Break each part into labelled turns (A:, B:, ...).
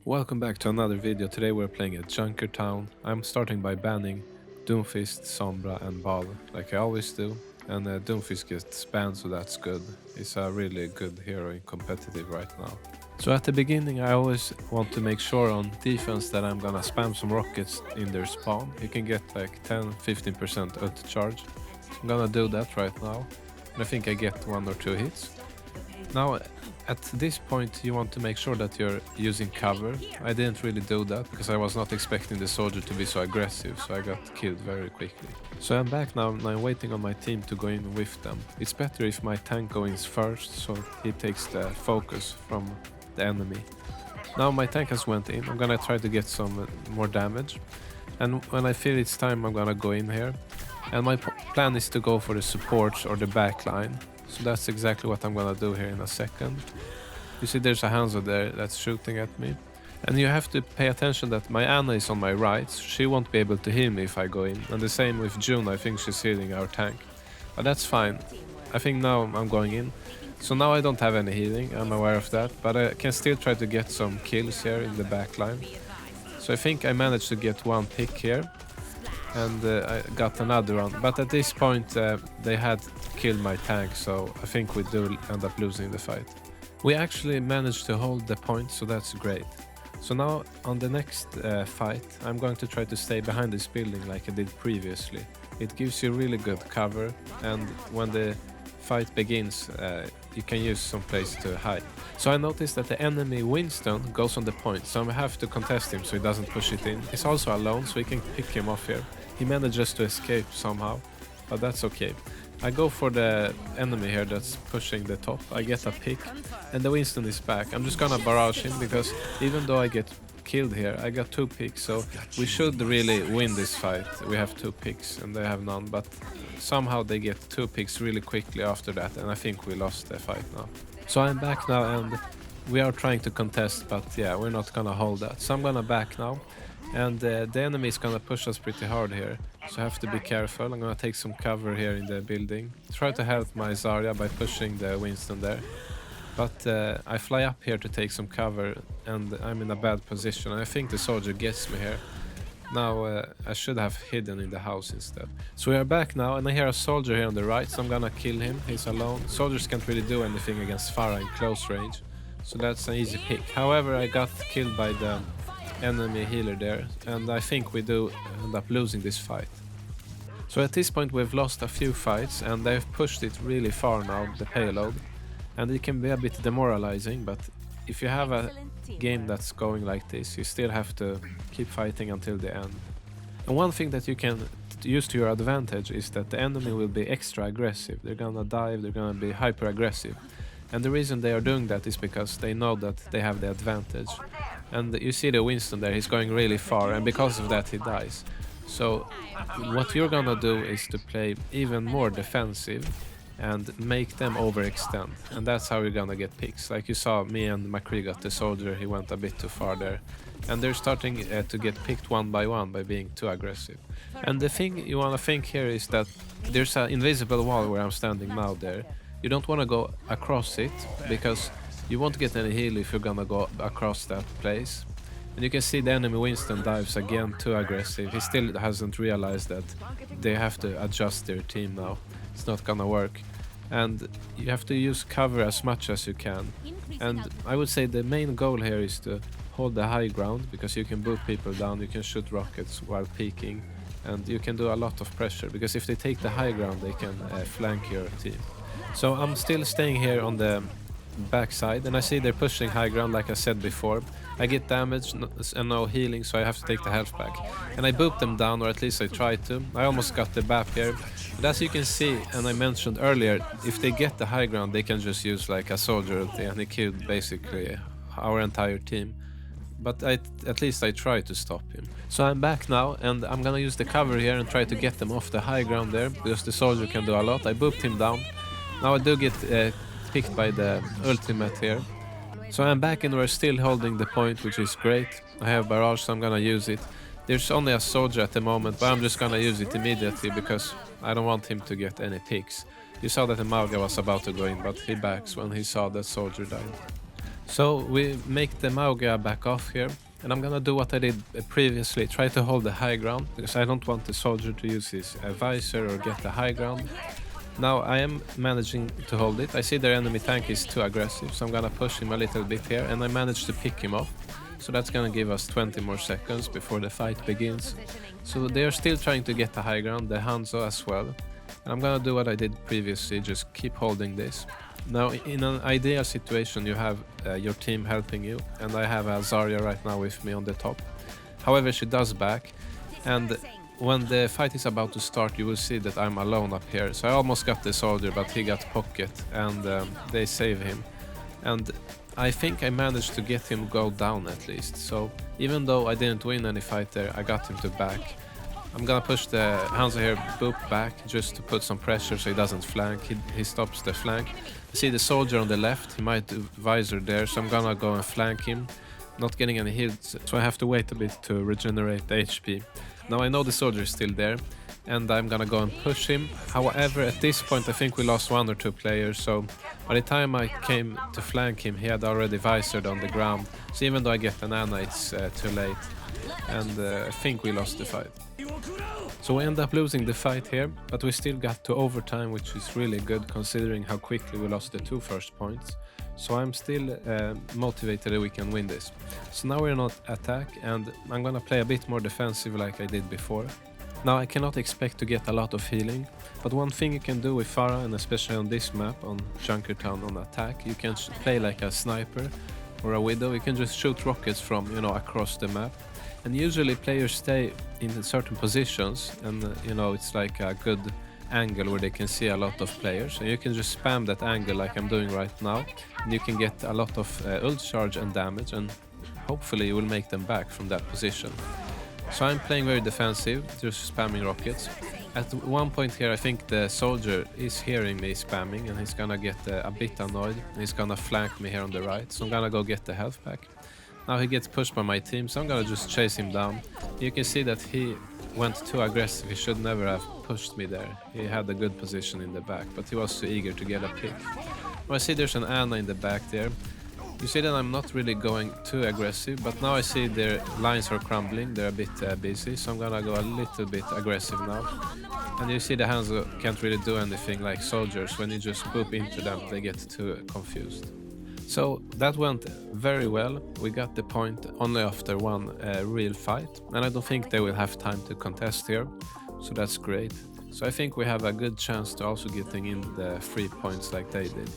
A: Welcome back to another video. Today we're playing at Junkertown. I'm starting by banning Doomfist, Sombra and Bal, like I always do. And Doomfist gets banned, so that's good. He's a really good hero in competitive right now. So at the beginning I always want to make sure on defense that I'm gonna spam some rockets in their spawn. You can get like 10-15% ult charge. So I'm gonna do that right now. And I think I get 1 or 2 hits. Now, at this point you want to make sure that you're using cover. I didn't really do that because I was not expecting the soldier to be so aggressive, so I got killed very quickly. So I'm back now and I'm waiting on my team to go in with them. It's better if my tank goes in first, so he takes the focus from the enemy. Now my tank has went in. I'm gonna try to get some more damage, and when I feel it's time I'm gonna go in here. And my plan is to go for the supports or the back line. So that's exactly what I'm gonna do here in a second. You see there's a Hanzo there that's shooting at me. And you have to pay attention that my Anna is on my right. She won't be able to heal me if I go in. And the same with June, I think she's healing our tank. But that's fine. I think now I'm going in. So now I don't have any healing, I'm aware of that. But I can still try to get some kills here in the back line. So I think I managed to get 1 pick here. And I got another one, but at this point they had killed my tank, so I think we do end up losing the fight. We actually managed to hold the point, so that's great. So now on the next fight I'm going to try to stay behind this building like I did previously. It gives you really good cover, and when the fight begins you can use some place to hide. So I noticed that the enemy Winston goes on the point, so I have to contest him so he doesn't push it in. He's also alone, so we can pick him off here. He manages to escape somehow, but that's okay. I go for the enemy here that's pushing the top. I get a pick, and the Winston is back. I'm just gonna barrage him because even though I get killed here, I got 2 picks, so we should really win this fight. We have 2 picks and they have none, but somehow they get 2 picks really quickly after that, and I think we lost the fight now. So I'm back now and we are trying to contest, but yeah, we're not gonna hold that. So I'm gonna back now. And the enemy is gonna push us pretty hard here, so I have to be careful. I'm gonna take some cover here in the building. Try to help my Zarya by pushing the Winston there. But I fly up here to take some cover, and I'm in a bad position. I think the soldier gets me here. Now I should have hidden in the house instead. So we are back now, and I hear a soldier here on the right, so I'm gonna kill him. He's alone. Soldiers can't really do anything against Pharah in close range, so that's an easy pick. However, I got killed by the enemy healer there, and I think we do end up losing this fight. So at this point we've lost a few fights, and they've pushed it really far now, the payload, and it can be a bit demoralizing, but if you have a game that's going like this, you still have to keep fighting until the end. And one thing that you can use to your advantage is that the enemy will be extra aggressive. They're gonna dive, they're gonna be hyper aggressive, and the reason they are doing that is because they know that they have the advantage. And you see the Winston there, he's going really far, and because of that he dies. So what you're gonna do is to play even more defensive and make them overextend, and that's how you're gonna get picks. Like you saw me and McCree got the soldier, he went a bit too far there, and they're starting to get picked one by being too aggressive. And the thing you wanna think here is that there's an invisible wall where I'm standing now there. You don't wanna go across it because you won't get any heal if you're gonna go across that place. And you can see the enemy Winston dives again, too aggressive. He still hasn't realized that they have to adjust their team now. It's not gonna work. And you have to use cover as much as you can. And I would say the main goal here is to hold the high ground, because you can boot people down, you can shoot rockets while peeking, and you can do a lot of pressure, because if they take the high ground they can flank your team. So I'm still staying here on the backside, and I see they're pushing high ground like I said before. I get damage and no healing, so I have to take the health back. And I booped them down, or at least I tried to. I almost got the BAP here. But as you can see, and I mentioned earlier, if they get the high ground they can just use like a soldier ulti, and he killed basically our entire team. But at least I tried to stop him. So I'm back now, and I'm gonna use the cover here and try to get them off the high ground there, because the soldier can do a lot. I booped him down. Now I do get picked by the ultimate here. So I'm back and we're still holding the point, which is great. I have barrage, so I'm gonna use it. There's only a soldier at the moment, but I'm just gonna use it immediately because I don't want him to get any picks. You saw that the Mauga was about to go in, but he backs when he saw that soldier died. So we make the Mauga back off here, and I'm gonna do what I did previously, try to hold the high ground, because I don't want the soldier to use his visor or get the high ground. Now I am managing to hold it. I see their enemy tank is too aggressive, so I'm gonna push him a little bit here, and I managed to pick him off. So that's gonna give us 20 more seconds before the fight begins. So they are still trying to get the high ground, the Hanzo as well. And I'm gonna do what I did previously, just keep holding this. Now in an ideal situation you have your team helping you, and I have a Zarya right now with me on the top. However, she does back, and when the fight is about to start you will see that I'm alone up here. So I almost got the soldier, but he got pocket, and they save him. And I think I managed to get him go down at least. So even though I didn't win any fight there, I got him to back. I'm gonna push the Hanzo here, boop back, just to put some pressure so he doesn't flank. He stops the flank. I see the soldier on the left, he might do visor there, so I'm gonna go and flank him. Not getting any hits, so I have to wait a bit to regenerate the HP. Now I know the soldier is still there, and I'm gonna go and push him. However, at this point I think we lost 1 or 2 players, so by the time I came to flank him, he had already visored on the ground. So even though I get an Ana, it's too late, and I think we lost the fight. So we end up losing the fight here, but we still got to overtime, which is really good considering how quickly we lost the 2 first points. So I'm still motivated that we can win this. So now we're not attack, and I'm gonna play a bit more defensive like I did before. Now I cannot expect to get a lot of healing, but one thing you can do with Pharah, and especially on this map, on Junkertown on attack, you can play like a sniper or a widow. You can just shoot rockets from, you know, across the map. And usually players stay in certain positions, and you know, it's like a good angle where they can see a lot of players, and you can just spam that angle like I'm doing right now, and you can get a lot of ult charge and damage, and hopefully you will make them back from that position. So I'm playing very defensive, just spamming rockets. At one point here I think the soldier is hearing me spamming, and he's gonna get a bit annoyed, and he's gonna flank me here on the right, so I'm gonna go get the health pack. Now he gets pushed by my team, so I'm gonna just chase him down. You can see that he went too aggressive. He should never have pushed me there. He had a good position in the back, but he was too eager to get a pick. Now I see there's an Ana in the back there. You see that I'm not really going too aggressive, but now I see their lines are crumbling. They're a bit busy, so I'm gonna go a little bit aggressive now. And you see the Hanzo can't really do anything like soldiers. When you just boop into them, they get too confused. So that went very well. We got the point only after one real fight, and I don't think they will have time to contest here, so that's great. So I think we have a good chance to also getting in the 3 points like they did.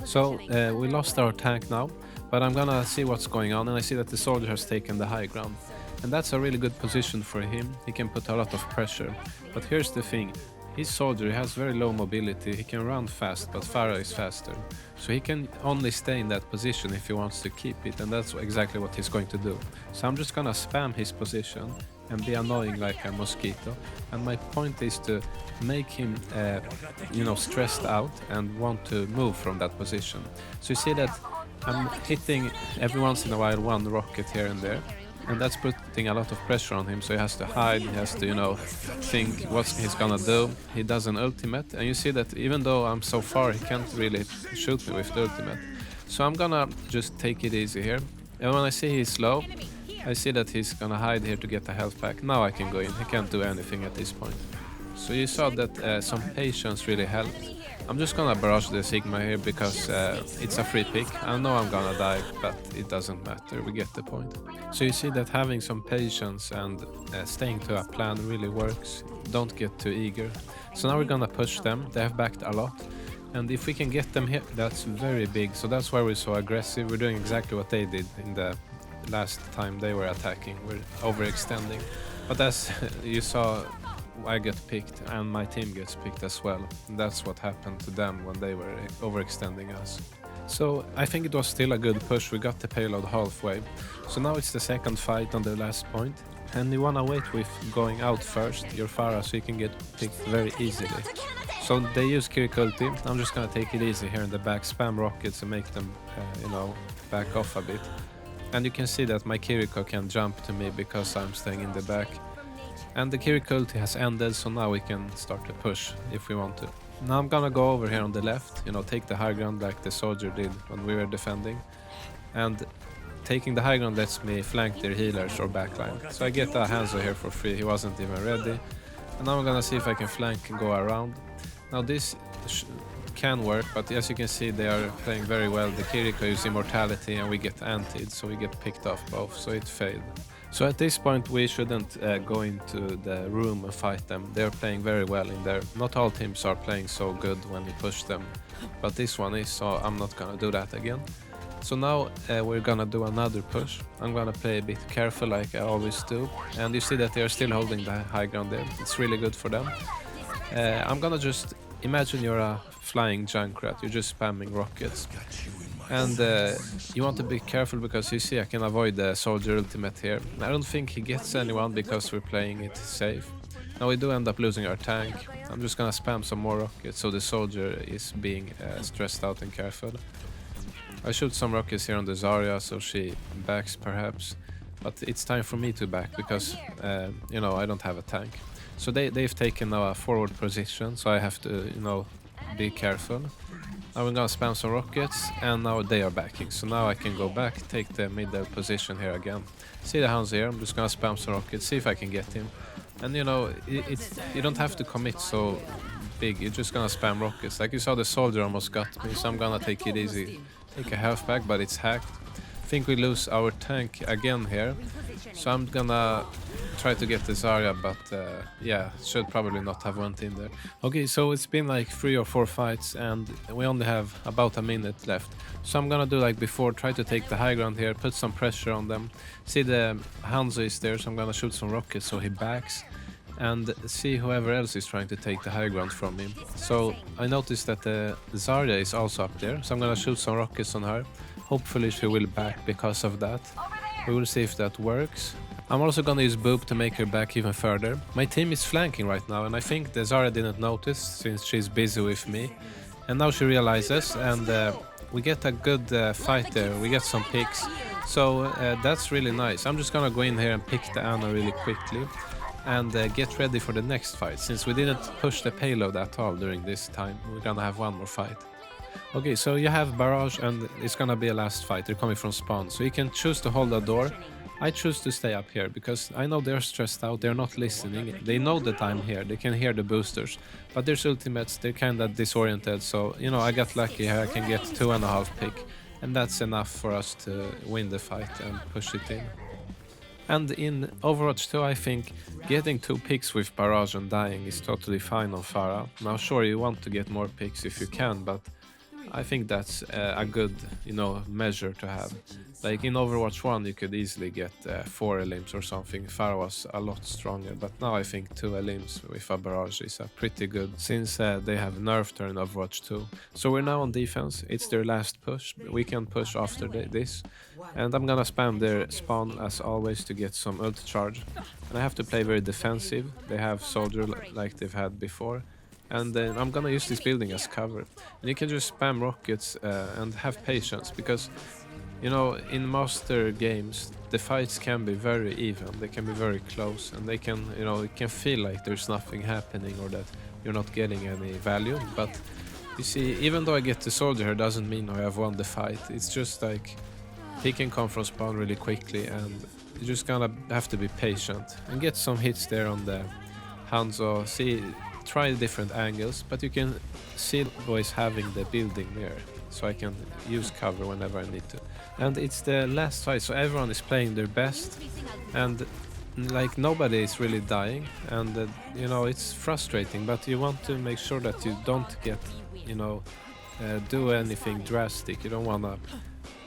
A: So we lost our tank now, but I'm gonna see what's going on, and I see that the soldier has taken the high ground. And that's a really good position for him. He can put a lot of pressure. But here's the thing. His soldier has very low mobility, he can run fast, but Pharah is faster. So he can only stay in that position if he wants to keep it, and that's exactly what he's going to do. So I'm just gonna spam his position and be annoying like a mosquito. And my point is to make him, you know, stressed out and want to move from that position. So you see that I'm hitting every once in a while one rocket here and there. And that's putting a lot of pressure on him, so he has to hide, he has to, you know, think what he's gonna do. He does an ultimate, and you see that even though I'm so far, he can't really shoot me with the ultimate. So I'm gonna just take it easy here. And when I see he's low, I see that he's gonna hide here to get the health pack. Now I can go in, he can't do anything at this point. So you saw that some patience really helped. I'm just gonna barrage the Sigma here because it's a free pick. I know I'm gonna die, but it doesn't matter, we get the point. So you see that having some patience and staying to a plan really works. Don't get too eager. So now we're gonna push them, they have backed a lot. And if we can get them here, that's very big. So that's why we're so aggressive. We're doing exactly what they did in the last time they were attacking. We're overextending. But as you saw, I get picked and my team gets picked as well. And that's what happened to them when they were overextending us. So I think it was still a good push. We got the payload halfway. So now it's the second fight on the last point. And you wanna wait with going out first, your Pharah, so you can get picked very easily. So they use Kirik ulti. I'm just gonna take it easy here in the back, spam rockets and make them, you know, back off a bit. And you can see that my Kiriko can jump to me because I'm staying in the back. And the Kirik ulti has ended, so now we can start to push if we want to. Now I'm gonna go over here on the left, you know, take the high ground like the soldier did when we were defending. and taking the high ground lets me flank their healers or backline. So I get a Hanzo here for free, he wasn't even ready. And now I'm gonna see if I can flank and go around. Now this can work, but as you can see they are playing very well. The Kiriko use immortality and we get antied, so we get picked off both, so it failed. So at this point we shouldn't go into the room and fight them. They're playing very well in there. Not all teams are playing so good when you push them, but this one is, so I'm not gonna do that again. So now we're gonna do another push. I'm gonna play a bit careful like I always do. And you see that they are still holding the high ground there. It's really good for them. I'm gonna just imagine you're a flying Junkrat. You're just spamming rockets. And you want to be careful because you see I can avoid the soldier ultimate here. I don't think he gets anyone because we're playing it safe. Now we do end up losing our tank. I'm just gonna spam some more rockets so the soldier is being stressed out and careful. I shoot some rockets here on the Zarya so she backs perhaps, but it's time for me to back because you know, I don't have a tank. So they've taken now a forward position, so I have to, you know, be careful. Now we're gonna spam some rockets and now they are backing, so now I can go back, take the middle position here again. See the Hanzo here, I'm just gonna spam some rockets, see if I can get him. And you know, you don't have to commit so big, you're just gonna spam rockets. Like you saw, the soldier almost got me, so I'm gonna take it easy. Take a half back, but it's hacked. I think we lose our tank again here, so I'm gonna try to get the Zarya, but yeah, should probably not have went in there. Okay, so it's been like 3 or 4 fights and we only have about a minute left. So I'm gonna do like before, try to take the high ground here, put some pressure on them. See the Hanzo is there, so I'm gonna shoot some rockets so he backs. And see whoever else is trying to take the high ground from him. So I noticed that the Zarya is also up there, so I'm gonna shoot some rockets on her. Hopefully she will back because of that. We will see if that works. I'm also gonna use Boop to make her back even further. My team is flanking right now and I think the Zarya didn't notice since she's busy with me. And now she realizes and we get a good fight there, we get some picks. So that's really nice. I'm just gonna go in here and pick the Ana really quickly. And get ready for the next fight. Since we didn't push the payload at all during this time, we're gonna have one more fight. Okay, so you have barrage and it's gonna be a last fight. They're coming from spawn, so you can choose to hold the door. I choose to stay up here because I know they're stressed out, they're not listening. They know that I'm here, they can hear the boosters. But there's ultimates, they're kinda disoriented, so you know, I got lucky here, I can get 2.5 pick. And that's enough for us to win the fight and push it in. And in Overwatch 2, I think getting 2 picks with barrage and dying is totally fine on Pharah. Now sure, you want to get more picks if you can, but I think that's a good, you know, measure to have. Like in Overwatch 1 you could easily get 4 elims or something. Pharah was a lot stronger, but now I think 2 elims with a barrage is pretty good, since they have nerfed her in Overwatch 2. So we're now on defense, it's their last push, we can push after this. And I'm gonna spam their spawn as always to get some ult charge. And I have to play very defensive, they have soldier like they've had before. And then I'm gonna use this building as cover. And you can just spam rockets and have patience, because you know, in master games the fights can be very even, they can be very close, and they can, you know, it can feel like there's nothing happening or that you're not getting any value. But you see, even though I get the soldier here doesn't mean I have won the fight. It's just like he can come from spawn really quickly and you're just gonna have to be patient and get some hits there on the Hanzo. See, try different angles, but you can see boys having the building there, so I can use cover whenever I need to. And it's the last fight, so everyone is playing their best and like nobody is really dying, and you know, it's frustrating, but you want to make sure that you don't get, you know, do anything drastic. You don't want to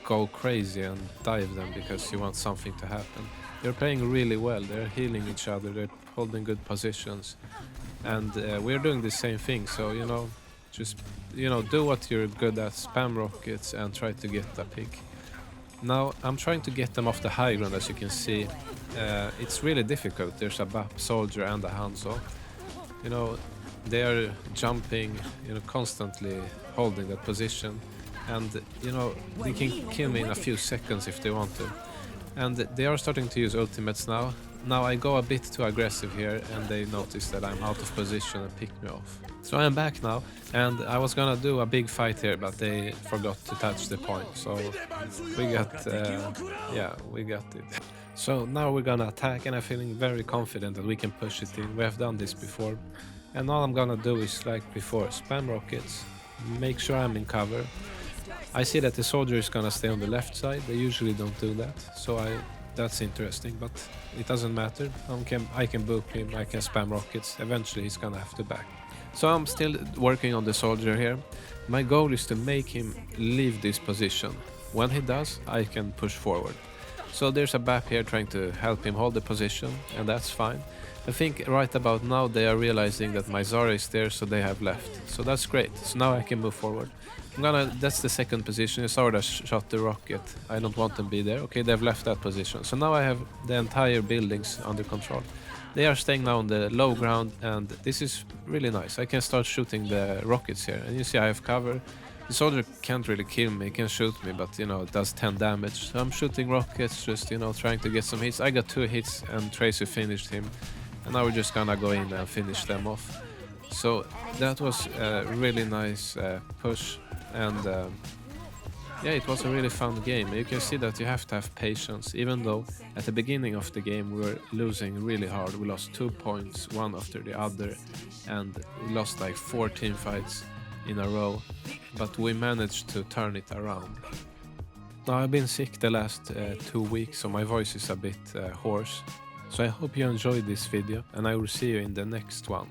A: go crazy and dive them because you want something to happen. They're playing really well, they're healing each other, they're holding good positions, and we're doing the same thing. So you know, just, you know, do what you're good at, spam rockets and try to get a pick. Now I'm trying to get them off the high ground, as you can see. It's really difficult, there's a BAP soldier and a Hanzo. You know, they are jumping, you know, constantly holding that position, and you know, they can kill me in a few seconds if they want to. And they are starting to use ultimates now. Now I go a bit too aggressive here and they notice that I'm out of position and pick me off. So I'm back now, And I was gonna do a big fight here, but they forgot to touch the point, so we got, yeah, we got it. So now we're gonna attack, and I'm feeling very confident that we can push it in. We have done this before, and all I'm gonna do is, like before, spam rockets, make sure I'm in cover. I see that the soldier is gonna stay on the left side. They usually don't do that, so that's interesting, but it doesn't matter. I can boop him, I can spam rockets. Eventually he's gonna have to back. So I'm still working on the soldier here. My goal is to make him leave this position. When he does, I can push forward. So there's a BAP here trying to help him hold the position, and that's fine. I think right about now they are realizing that my Zara is there, so they have left. So that's great. So now I can move forward. That's the second position. You saw that shot the rocket. I don't want them to be there. Okay, they've left that position. So now I have the entire buildings under control. They are staying now on the low ground, and this is really nice. I can start shooting the rockets here, and you see I have cover. The soldier can't really kill me, he can shoot me, but it does 10 damage. So I'm shooting rockets, just trying to get some hits. I got 2 hits and Tracer finished him, and now we're just gonna go in and finish them off. So that was a really nice push, and yeah, it was a really fun game. You can see that you have to have patience, even though at the beginning of the game we were losing really hard. We lost 2 points, one after the other, and we lost like 4 team fights in a row, but we managed to turn it around. Now I've been sick the last 2 weeks, so my voice is a bit hoarse. So I hope you enjoyed this video, and I will see you in the next one.